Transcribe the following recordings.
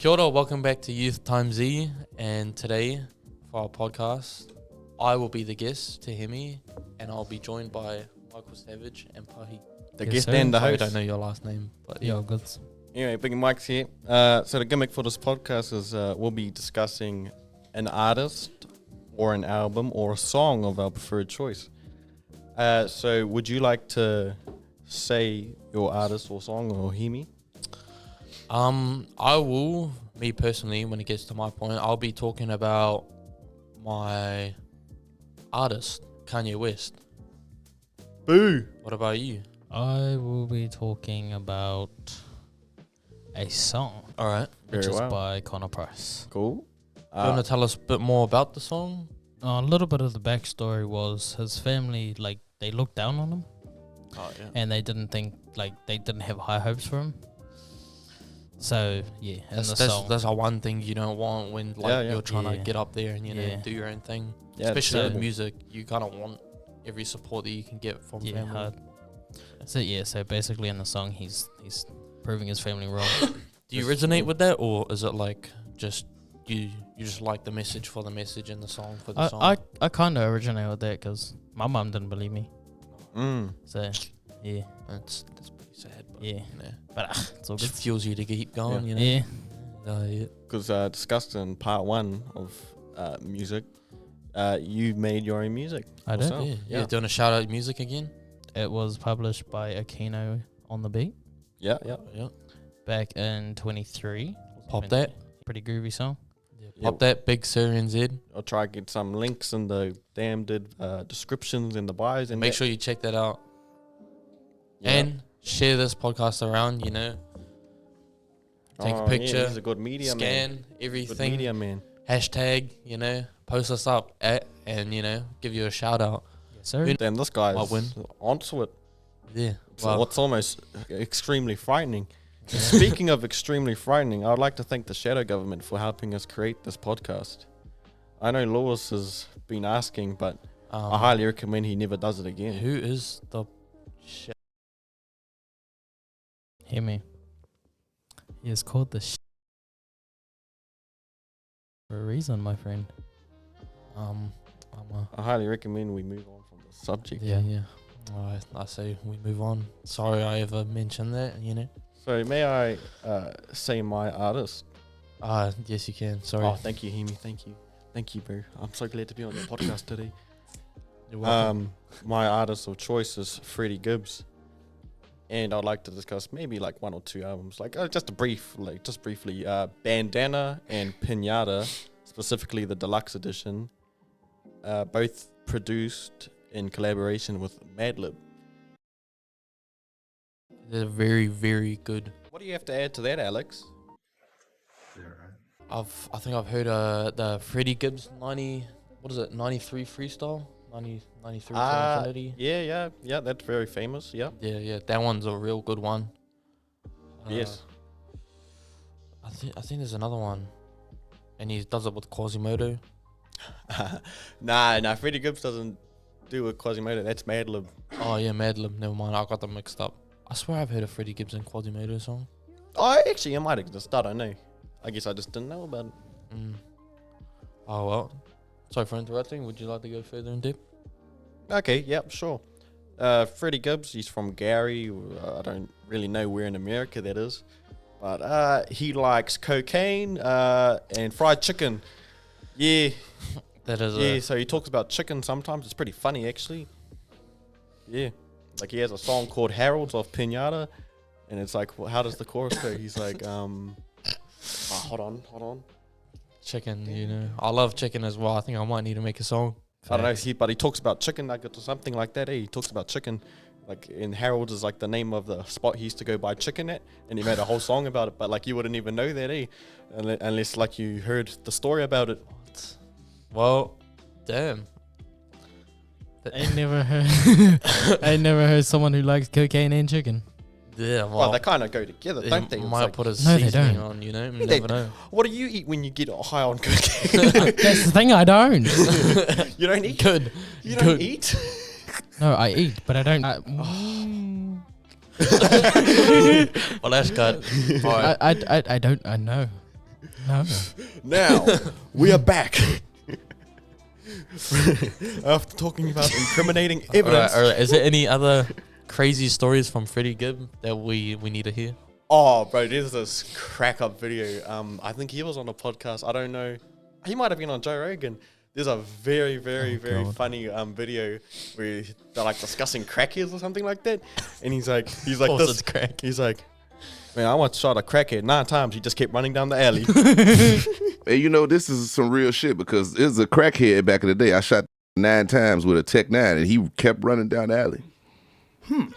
Kia ora, welcome back to Youth TimeZ, and today for our podcast, I will be the guest, Te-Hemi, and I'll be joined by Michael Savage and Paahi. The guest and the Sorry, I host. don't know your last name, but Yeah, good. Anyway, Big Mike's here. So the gimmick for this podcast is we'll be discussing an artist or an album or a song of our preferred choice. So would you like to say your artist or song or Hemi? I will, me personally, when it gets to my point, I'll be talking about my artist, Kanye West. Boo! What about you? I will be talking about a song, All right. which Very is well. by Connor Price. Cool. You want to tell us a bit more about the song? A little bit of the backstory was his family, they looked down on him, Oh, yeah. and they didn't have high hopes for him. So yeah, in the song, That's our one thing you don't want when you're trying to get up there and do your own thing. Yeah, Especially with so- music, you kind of want every support that you can get from family. hard. So basically in the song, he's proving his family wrong. Do you resonate with that, or is it like just you just like the message for the message and the song for the song? I kind of originate with that because my mum didn't believe me. So yeah, That's pretty sad. But, Yeah. but it's all It good. just fuels you to keep going, you know. Yeah. Yeah. Because discussed in part 1 of music, you made your own music. I did. yourself. Yeah. Do you want to shout out music again? It was published by Aquino on the Beat Yeah. Yeah. back in 23. Pop that. Pretty groovy song. Pop that. Big Sir and Z. I'll try to get some links in the descriptions and the bios. And Make that. sure you check that out. Yeah. And share this podcast around, you know. Take a Yeah, picture, he's a good media man. scan Good everything, media man. hashtag, you know, post us up and, you know, give you a shout out. Yes, sir. Win- Then this guy's I'll win. onto it. Yeah. So Wow. what's almost extremely frightening. Speaking of extremely frightening, I'd like to thank the shadow government for helping us create this podcast. I know Lewis has been asking, but I highly recommend he never does it again. Who is the Hear me. He is called the for a reason, my friend. I highly recommend we move on from the subject. Yeah. Alright, I say we move on. Sorry I ever mentioned that, you know. So may I say my artist? Yes you can. Sorry. Oh, thank you, Hemi. Thank you, bro. I'm so glad to be on your podcast today. You're welcome. My artist of choice is Freddie Gibbs, and I'd like to discuss maybe like 1 or 2 albums, like just briefly, Bandana and Pinata, specifically the deluxe edition, both produced in collaboration with Madlib. They're very, very good. What do you have to add to that, Alex? I think I've heard the Freddie Gibbs 93 freestyle? 93 to infinity. Yeah, that's very famous. Yeah. Yeah, that one's a real good one. Yes. I think there's another one, and he does it with Quasimodo. Nah, Freddie Gibbs doesn't do with Quasimodo. That's Madlib. Oh yeah, Madlib. Never mind, I got them mixed up. I swear I've heard a Freddie Gibbs and Quasimodo song. Oh, actually, it might exist. I don't know. I guess I just didn't know about it. Oh well. Sorry for interrupting. Would you like to go further in depth? Okay, yep, sure. Freddie Gibbs, he's from Gary. I don't really know where in America that is. But he likes cocaine and fried chicken. Yeah, That is yeah, so he talks about chicken sometimes. It's pretty funny, actually. Yeah. Like, he has a song called Harold's of Pinata. And it's like, well, how does the chorus go? He's like, hold on. chicken. You know, I love chicken as well. I think I might need to make a song. I don't know, but he talks about chicken nuggets or something like that. He talks about chicken, like in Harold's is like the name of the spot he used to go buy chicken at, and he made a whole song about it. But like you wouldn't even know that, unless like you heard the story about it. What? Well, damn. I never heard someone who likes cocaine and chicken. Yeah, Well, they kind of go together, don't they? It's Might like, put a No, they seasoning don't. on, you know. You Yeah, they never know. what do you eat when you get high on cocaine? That's the thing, I don't. You don't eat. Good. You don't eat. No, I eat, but I don't. Well, that's good. All right. I don't. I know. No. Now, we are back. After talking about incriminating evidence. All right. Is there any other crazy stories from Freddie Gibb that we need to hear? Oh, bro, there's this crack up video. I think he was on a podcast. I don't know. He might have been on Joe Rogan. There's a very, very, very funny video where they're like discussing crackheads or something like that. And he's like this. Crack. He's like, man, I once shot a crackhead 9 times. He just kept running down the alley. Hey, you know, this is some real shit because there's a crackhead back in the day. I shot 9 times with a Tech-9 and he kept running down the alley.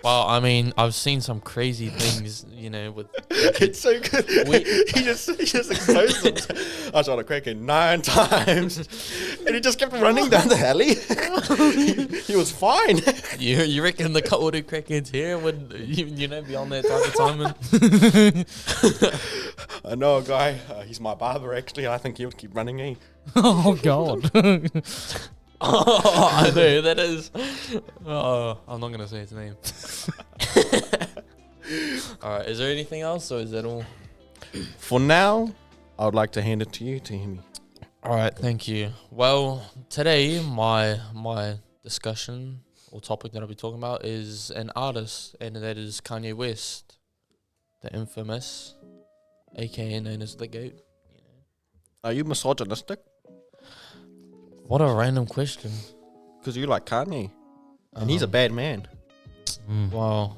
Well, I mean, I've seen some crazy things, you know, with It's so good. He just exposed himself. I shot a crackhead 9 times, and he just kept running down the alley. he was fine. you reckon the couple of crackheads here would you know be on that type of timing? I know a guy. He's my barber actually. I think he would keep running. Oh God. Oh, I know who that is. Oh, I'm not gonna say his name. All right, is there anything else, or is that all? For now, I would like to hand it to you, Te-Hemi. All right, thank you. Well, today my discussion or topic that I'll be talking about is an artist, and that is Kanye West, the infamous, aka known as the GOAT. You know. Are you misogynistic? What a random question. Because you like Kanye, and he's a bad man. Well,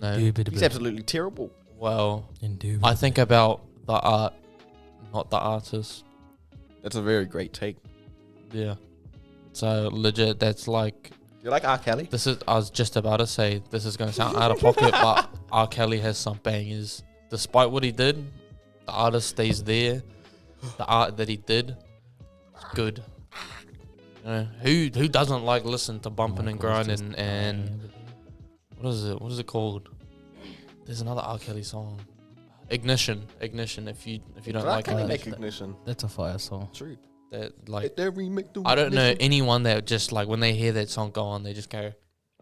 no. He's absolutely terrible. Well, I think about the art, not the artist. That's a very great take. Yeah. So legit, that's like. You like R. Kelly? I was just about to say this is going to sound out of pocket, but R. Kelly has some bangers. Despite what he did, the artist stays there. The art that he did, good. You know, who doesn't like listen to bumping and grinding and what is it called? There's another R. Kelly song, Ignition. If you don't like Kelly it, make Ignition. That's a fire song. True. that like I don't know anyone that just like when they hear that song go on, they just go,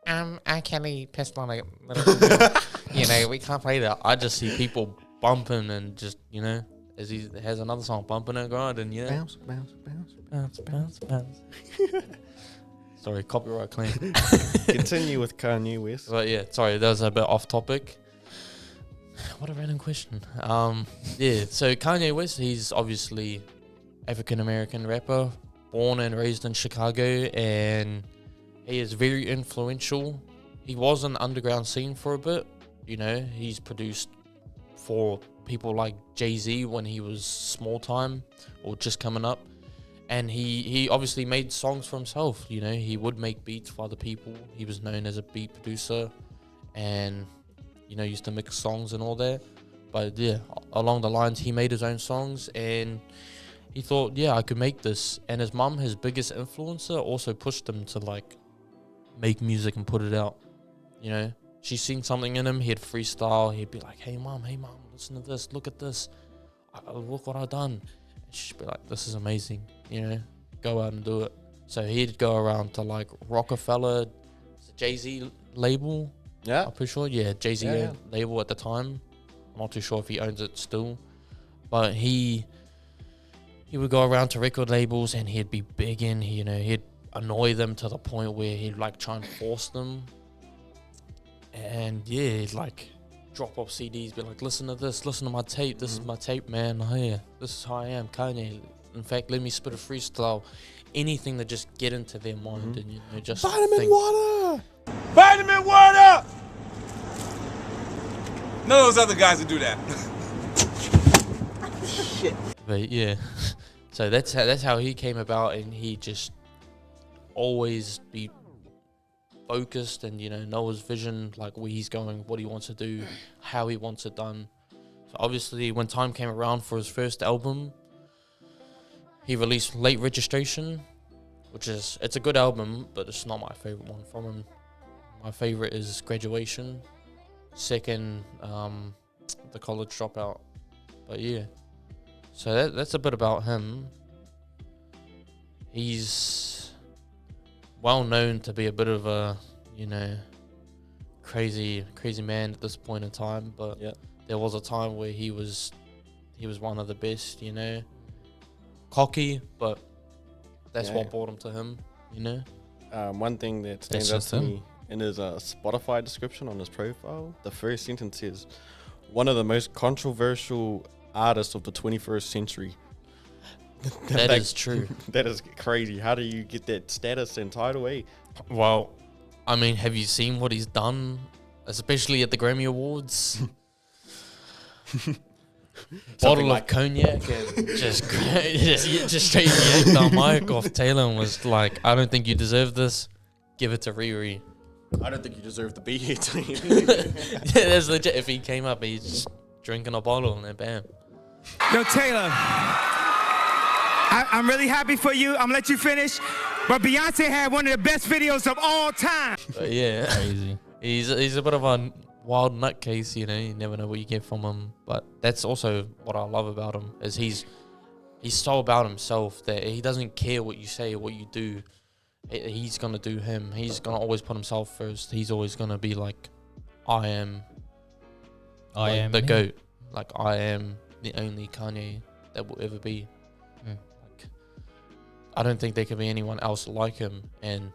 R. Kelly pissed on a little girl. You know, we can't play that. I just see people bumping and just, you know, as he has another song bumping and grinding, you know. Bounce, bounce, bounce. Bounce, bounce, bounce. Sorry, copyright claim. Continue with Kanye West. But yeah, sorry, that was a bit off topic. What a random question. Yeah, so Kanye West, he's obviously African-American rapper, born and raised in Chicago, and he is very influential. He was in the underground scene for a bit, you know. He's produced for people like Jay-Z when he was small time or just coming up. And he obviously made songs for himself, you know. He would make beats for other people. He was known as a beat producer and, you know, used to mix songs and all that. But yeah, along the lines, he made his own songs and he thought, yeah, I could make this. And his mum, his biggest influencer, also pushed him to like make music and put it out, you know. She's seen something in him. He'd freestyle. He'd be like, hey mom, listen to this. Look at this. Look what I've done. She'd be like, this is amazing, you know, go out and do it. So he'd go around to like Rockefeller, Jay-Z label. Yeah. I'm pretty sure. Yeah, Jay-Z label at the time. I'm not too sure if he owns it still. But he would go around to record labels and he'd be begging, you know, he'd annoy them to the point where he'd like try and force them. And yeah, he'd like drop off CDs, be like, listen to this, listen to my tape, this is my tape, man. Oh yeah, this is how I am, Kanye. In fact, let me spit a freestyle. Anything to just get into their mind and, you know, just Vitamin water! Vitamin water! None of those other guys would do that. Shit. But yeah, so that's how he came about, and he just always be focused and, you know his vision, like where he's going, what he wants to do, how he wants it done. So obviously when time came around for his first album, he released Late Registration, which is, it's a good album, but it's not my favorite one from him. My favorite is Graduation. Second, The College Dropout. But yeah, so that's a bit about him. He's well known to be a bit of a, you know, crazy man at this point in time, but yeah, there was a time where he he was one of the best, you know. Cocky, but that's Yeah. what brought him to him, you know. One thing that stands That's out just to him. me in his Spotify description on his profile, the first sentence is, one of the most controversial artists of the 21st century. That Like, is true. That is crazy. How do you get that status and title, eh? Well, I mean, have you seen what he's done, especially at the Grammy Awards? Bottle like- of cognac and just straight yanked the mic off Taylor and was like, I don't think you deserve this. Give it to Riri. I don't think you deserve to be here. Yeah, that's legit. If he came up, he's just drinking a bottle and then bam. Yo, Taylor, I'm really happy for you. I'm gonna let you finish. But Beyonce had one of the best videos of all time. But yeah, Crazy. he's a bit of a wild nutcase, you know. You never know what you get from him. But that's also what I love about him, is he's so about himself that he doesn't care what you say or what you do. He's gonna do him. He's gonna always put himself first. He's always gonna be like, I am the GOAT. Like, I am the only Kanye that will ever be. Like, I don't think there could be anyone else like him. And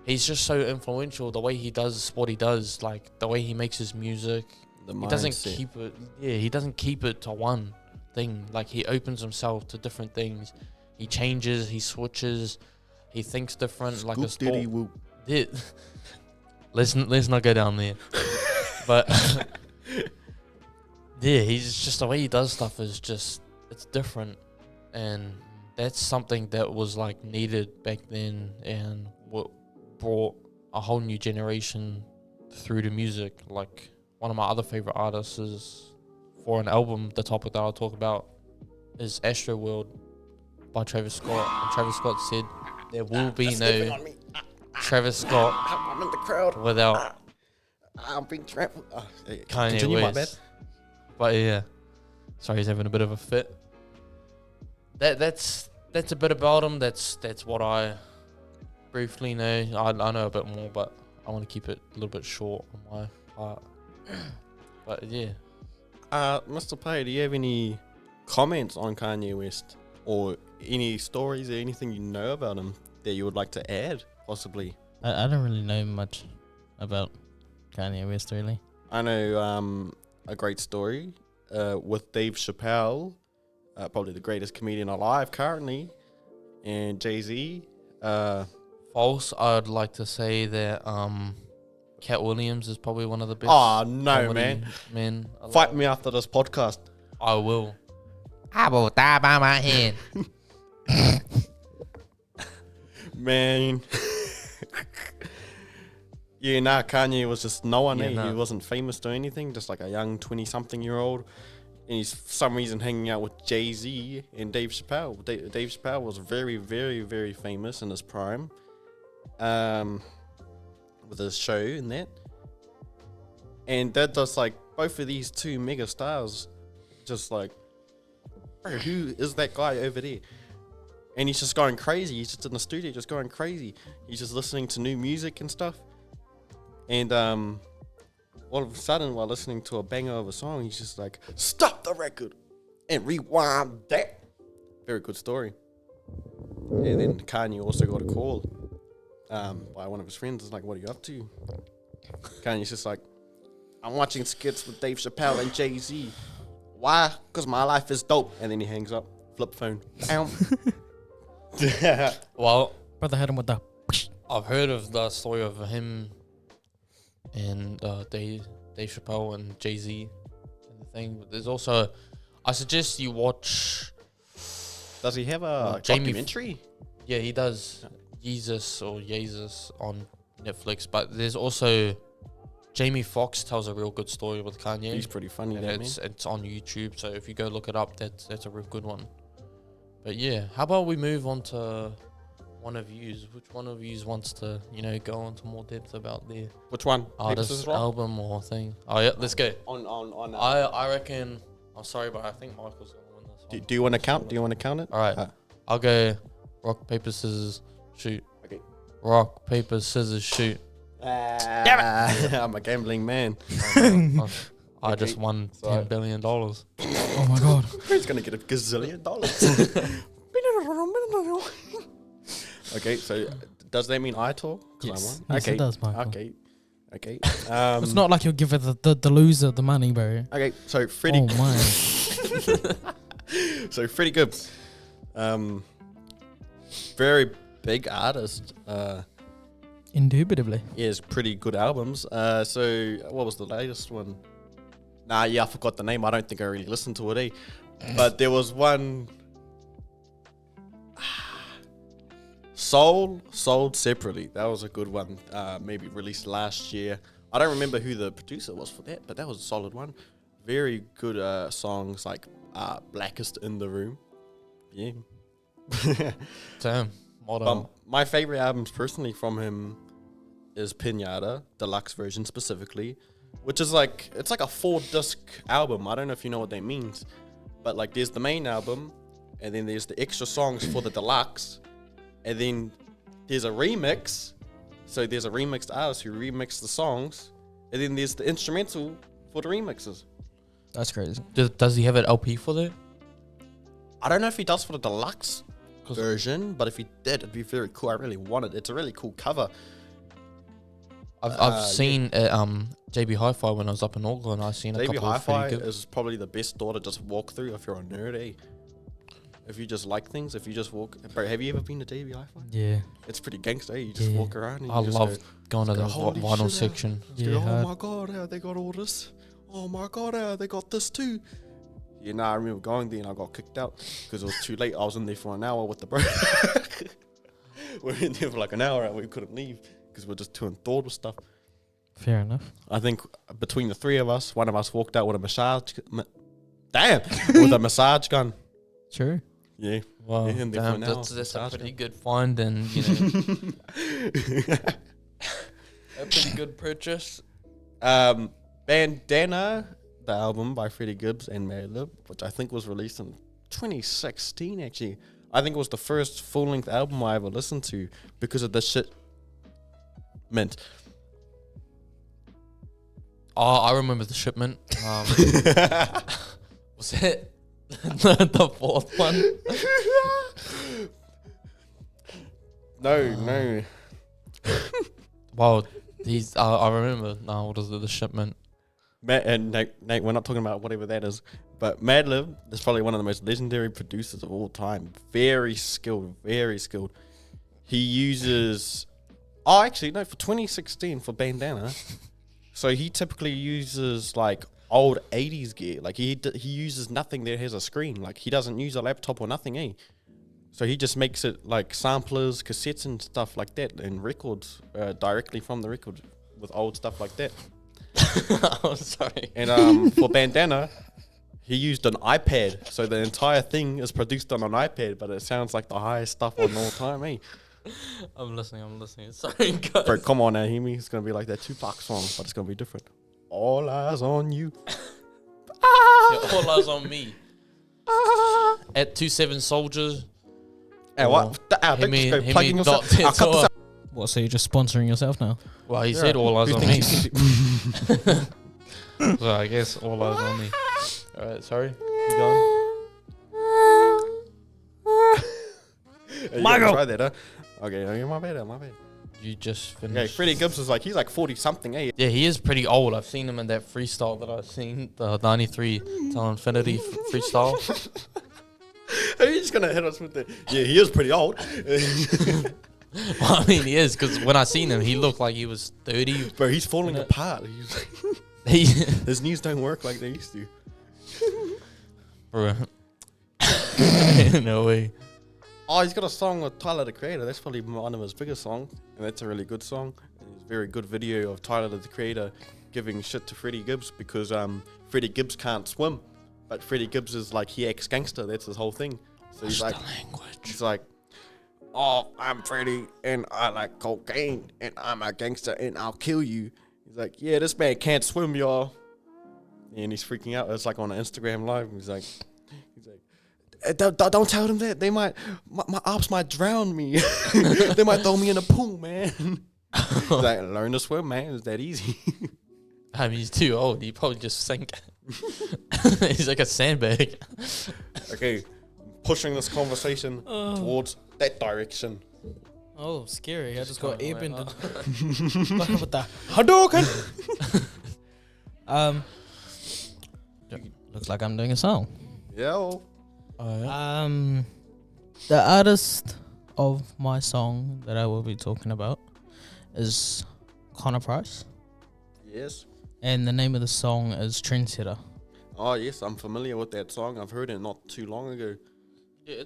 he's just so influential. The way he does what he does, like the way he makes his music, he doesn't keep it. Yeah, he doesn't keep it to one thing. Like, he opens himself to different things. He changes. He switches. He thinks different. Like a Diddy sport. whoop. Yeah. let's not go down there. But yeah, he's just, the way he does stuff is just, it's different, and that's something that was like needed back then, and what brought a whole new generation through the music. Like, one of my other favorite artists is, for an album, the topic that I'll talk about is Astro World by Travis Scott. And Travis Scott said there will be no Travis Scott I'm in the crowd. without I'm being trampled. Kanye Continue, my bad. West. But yeah, sorry, he's having a bit of a fit. That's a bit about him. That's what I briefly know. I know a bit more, but I want to keep it a little bit short on my part. But yeah, Mr. Paahi, do you have any comments on Kanye West, or any stories or anything you know about him that you would like to add, possibly? I don't really know much about Kanye West, really. I know a great story with Dave Chappelle, probably the greatest comedian alive currently, and Jay-Z. false. I'd like to say that Cat Williams is probably one of the best. Oh, no, comedy man. men Fight alive. me after this podcast. I will. I will die by my hand. Man. Yeah, nah, Kanye was just no one. Yeah, He nah. wasn't famous or anything, just like a young 20-something-year-old. And he's for some reason hanging out with Jay-Z and Dave Chappelle. Dave Chappelle was very, very, very famous in his prime. With his show and that. And that does, like, both of these two mega stars just like, bro, who is that guy over there? And he's just going crazy. He's just in the studio just going crazy. He's just listening to new music and stuff. And all of a sudden, while listening to a banger of a song, he's just like, stop the record and rewind that. Very good story. And then Kanye also got a call by one of his friends. It's like, what are you up to? Kanye's just like, I'm watching skits with Dave Chappelle and Jay-Z. Why? Because my life is dope. And then he hangs up. Flip phone. Well, Brother hit him with the. I've heard of the story of him and Dave Chappelle and Jay-Z and the thing. But there's also, I suggest you watch. Does he have a Jamie documentary? Yeah, he does. Jesus on Netflix. But there's also Jamie Foxx tells a real good story with Kanye. He's pretty funny, and that man. it's on YouTube. So if you go look it up, that's a real good one. But yeah, how about we move on to one of yous? Which one of yous wants to, go into more depth about their Which one? artist album or thing? Oh yeah, let's go. On. I reckon. I'm sorry, but I think Michael's gonna win this one. Do you want to count? Do you want to count it? All right, I'll go rock paper scissors shoot. Okay. Rock paper scissors shoot. I'm a gambling man. I just won $10 billion. Oh my god. He's gonna get $1 gazillion. Okay, so does that mean I talk? 'Cause I Yes. won? Yes, it does, Michael. Okay. It's not like you'll give the loser the money, bro. Okay, so Freddie. Oh my. So Freddie Gibbs, very big artist. Indubitably. He has pretty good albums. So what was the latest one? I forgot the name. I don't think I really listened to it. But there was one. Sold Separately. That was a good one. Maybe released last year. I don't remember who the producer was for that, but that was a solid one. Very good songs like Blackest in the Room. Yeah. Damn. Motto. My favorite albums personally from him is Pinata, deluxe version specifically, which is like, it's like a 4-disc album. I don't know if you know what that means, but like there's the main album, and then there's the extra songs for the deluxe, and then there's a remix. So there's a remixed artist who remixed the songs, and then there's the instrumental for the remixes. That's crazy. Does he have an LP for that? I don't know if he does for the deluxe version, but if he did, it'd be very cool. I really want it. It's a really cool cover. I've seen JB Hi-Fi when I was up in Auckland. I've seen a JB couple of Hi-Fi pretty good. is probably the best store to just walk through if you're a nerd, eh? If you just like things, if you just walk. Bro, have you ever been to JB Hi-Fi? Yeah. It's pretty gangster, eh? You just Yeah. walk around. And I you just love going to the holy vinyl shit, section. Go, Yeah, oh my god, they got all this. Oh my god, they got this too. Yeah, I remember going there and I got kicked out because it was too late. I was in there for an hour with the bro. We were in there for like an hour and we couldn't leave because we're just too enthralled with stuff. Fair enough. I think between the three of us, one of us walked out with a with a massage gun. True. Yeah. Wow, Yeah, and therefore damn, now that's a massage pretty gun. good find, and you know, a pretty good purchase. Bandana, the album by Freddie Gibbs and Madlib, which I think was released in 2016 actually. I think it was the first full-length album I ever listened to because of the shit meant. Oh, I remember the shipment. Was it the fourth one? No. Wow, I remember. No, what is it? The shipment. Matt and Nate, we're not talking about whatever that is, but Madlib is probably one of the most legendary producers of all time. Very skilled. He uses... Oh, actually, no, for 2016, for Bandana, so he typically uses, like, old 80s gear. Like, he uses nothing that has a screen. Like, he doesn't use a laptop or nothing, eh? So he just makes it, like, samplers, cassettes and stuff like that, and records directly from the record with old stuff like that. Oh, sorry. And for Bandana, he used an iPad, so the entire thing is produced on an iPad, but it sounds like the highest stuff on all time, eh? I'm listening. Sorry, guys. Bro, come on now, hear me? It's gonna be like that Tupac song, but it's gonna be different. All eyes on you. Yeah, all eyes on me. At 27 Soldiers. Hey, what? Don't just go plugging yourself. I'll cut this out. What, so you're just sponsoring yourself now? Well, he said all eyes on me. Who's So I guess all eyes on me. All right, sorry. You going? Michael! Try that, huh? Okay, my bad. You just Okay, finished. Freddie Gibbs is like, he's like 40 something, eh? Yeah, he is pretty old. I've seen him in that freestyle that I've seen, the 93 Till Infinity freestyle. Are you just gonna hit us with the... Yeah, he is pretty old. Well, I mean, he is, because when I seen him, he looked like he was 30. Bro, he's falling apart. He, His knees don't work like they used to. bro. No way. Oh, he's got a song with Tyler, the Creator. That's probably one of his biggest songs, and that's a really good song. And it's a very good video of Tyler, the Creator, giving shit to Freddie Gibbs because Freddie Gibbs can't swim, but Freddie Gibbs is like, he acts gangster. That's his whole thing. So he's like, oh, I'm Freddie, and I like cocaine, and I'm a gangster, and I'll kill you. He's like, yeah, this man can't swim, y'all. And he's freaking out. It's like on an Instagram live. He's like, don't tell them that. They might, my ops might drown me. They might throw me in a pool, man. He's like, learn to swim, man. It's that easy. I mean, he's too old. He probably just sank. He's like a sandbag. Okay, pushing this conversation towards that direction. Oh, scary. I just got kinda went airbended. What the Hadouken? Looks like I'm doing a song. Yeah. Oh, yeah. The artist of my song that I will be talking about is Connor Price, Yes. and the name of the song is Trendsetter. Oh yes, I'm familiar with that song. I've heard it not too long ago. Yeah,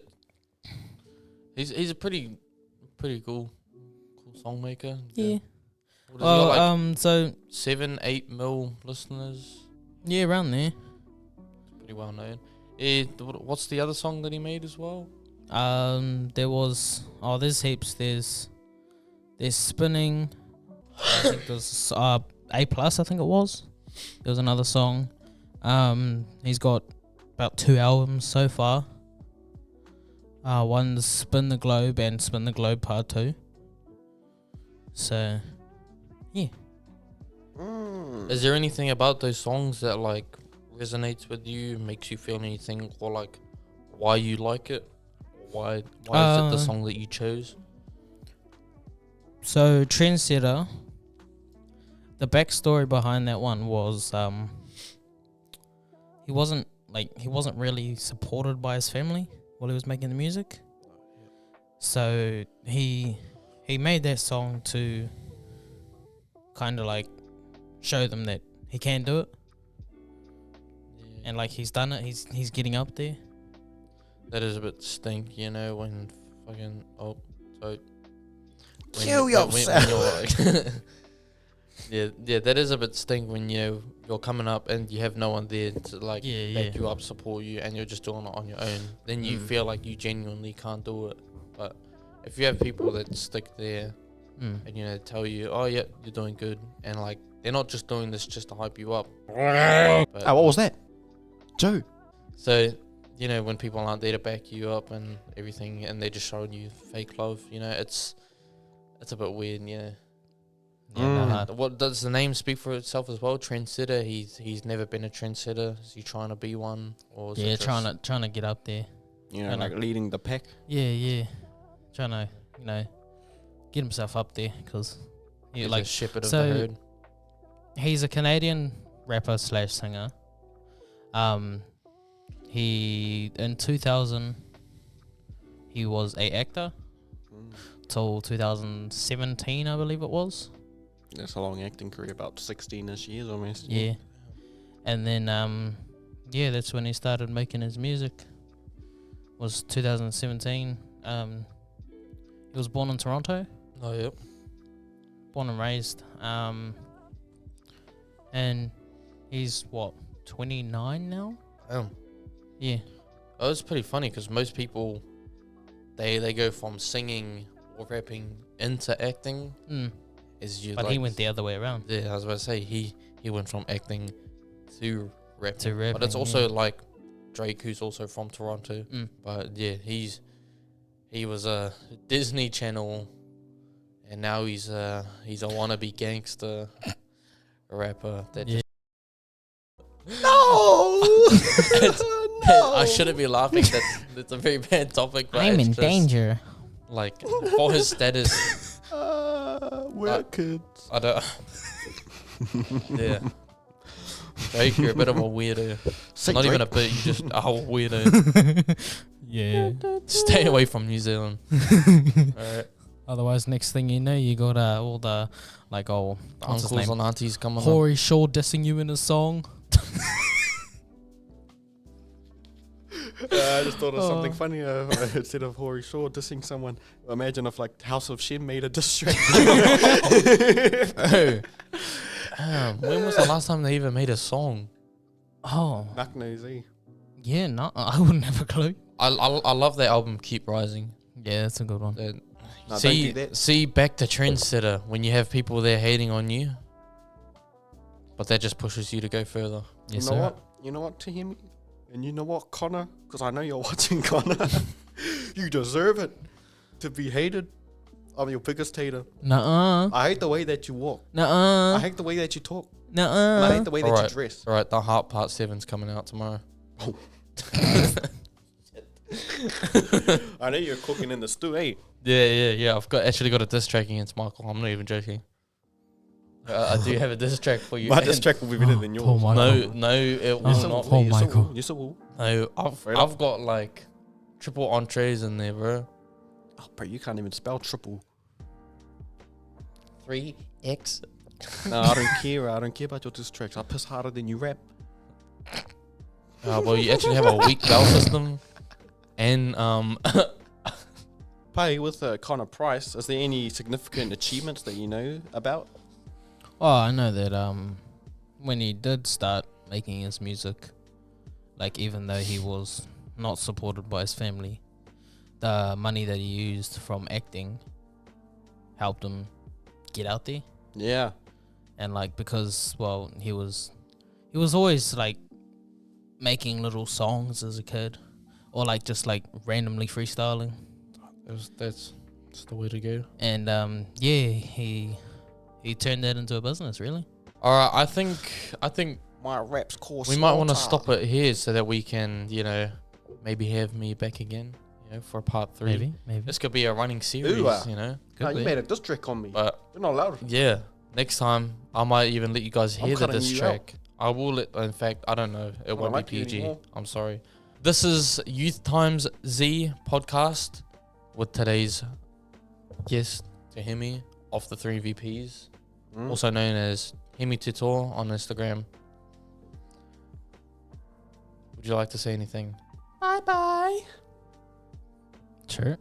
he's a pretty cool song maker. Yeah. What has he got, like So 7-8 mil listeners? yeah, around there. Pretty well known. What's the other song that he made as well? There was there's heaps. There's Spinning. I think there's A+. I think it was. There was another song. He's got about 2 albums so far. One's Spin the Globe and Spin the Globe Part 2. So, yeah. Is there anything about those songs that like resonates with you, makes you feel anything, or like why you like it? Why is it the song that you chose? So Trendsetter, the backstory behind that one was he wasn't really supported by his family while he was making the music. So he made that song to kind of like show them that he can do it. Yeah. And like he's done it, he's getting up there. That is a bit stink, you know, when fucking Kill yourself. When you're like yeah, that is a bit stink when you're coming up and you have no one there to like back you up, support you, and you're just doing it on your own. Then you feel like you genuinely can't do it. But if you have people that stick there and tell you, oh yeah, you're doing good, and like they're not just doing this just to hype you up. But, what was that? Joe. so when people aren't there to back you up and everything, and they're just showing you fake love, it's a bit weird, yeah. What does the name speak for itself as well? Trendsetter. He's never been a trendsetter. Is he trying to be one, or is it just trying to get up there. Like leading the pack. Yeah, trying to get himself up there because he's a shepherd of so the herd? he's a Canadian rapper / singer. He in 2000 he was a actor till 2017, I believe it was. That's a long acting career, about 16-ish years almost. Yeah. And then that's when he started making his music. Was 2017. He was born in Toronto. Oh yep. Born and raised. And he's 29 now? Yeah. Oh, it's pretty funny because most people they go from singing or rapping into acting. But he went the other way around. Yeah, I was about to say he went from acting to rapping. To rapping, but it's also like Drake, who's also from Toronto. But yeah, he was a Disney Channel, and now he's a wannabe gangster rapper. That No. I shouldn't be laughing. That's a very bad topic. But I'm in just, danger. Like for his status. We're kids. I don't. Yeah. Drake, you're a bit of a weirdo. Not even a bit, you just a whole weirdo. Yeah. Stay away from New Zealand. Alright. Otherwise, next thing you know, you got all the what's his Uncles name? and aunties coming on. Hoary Shaw dissing you in a song. I just thought of something funny. Instead of Hoary Shaw dissing someone, imagine if like House of Shem made a diss track. When was the last time they even made a song? Oh. Knock nosy. Yeah, no, I wouldn't have a clue. I love that album, Keep Rising. Yeah, that's a good one. No, don't See, do that. back to Trendsetter, when you have people there hating on you, but that just pushes you to go further. Yes, You know sir. what? You know what, Te-Hemi? And you know what, Connor? Because I know you're watching, Connor. You deserve it to be hated. I'm your biggest hater. Nuh-uh. I hate the way that you walk. I Nuh-uh. hate the way that you talk. No. I hate the way that you Alright. dress. All right, the Heart Part 7's coming out tomorrow. I know you're cooking in the stew, eh? Yeah. I've actually got a diss track against Michael. I'm not even joking. I do have a diss track for you. My diss track will be better than yours. No, it will Yes, it not will. Oh, be. Yes, it Michael. will. Yes, it will. No, Straight up. I've got like triple entrees in there, bro. Oh, bro, you can't even spell triple. 3x. No, I don't care. I don't care about your diss tracks. I piss harder than you rap. Well, you actually have a weak bell system, and Paahi, with Connor Price, is there any significant achievements that you know about? Oh, I know that when he did start making his music, like even though he was not supported by his family, the money that he used from acting helped him get out there. Yeah. And like because he was always like making little songs as a kid, or like just like randomly freestyling. that's the way to go. And he turned that into a business, really. All right, I think My rap's course. we might want to stop it here so that we can, maybe have me back again, for part 3. Maybe. This could be a running series, Ooh, know. No, Could you be. made a diss track on me. But You're not allowed. yeah, next time I might even let you guys I'm hear the cutting diss you track. I will let. In fact, I don't know. It won't like be you PG. anymore. I'm sorry. This is Youth TimeZ podcast with today's guest, Te-Hemi, of the 3 VPs, also known as Pt.2 on Instagram. Would you like to say anything? Bye. Sure.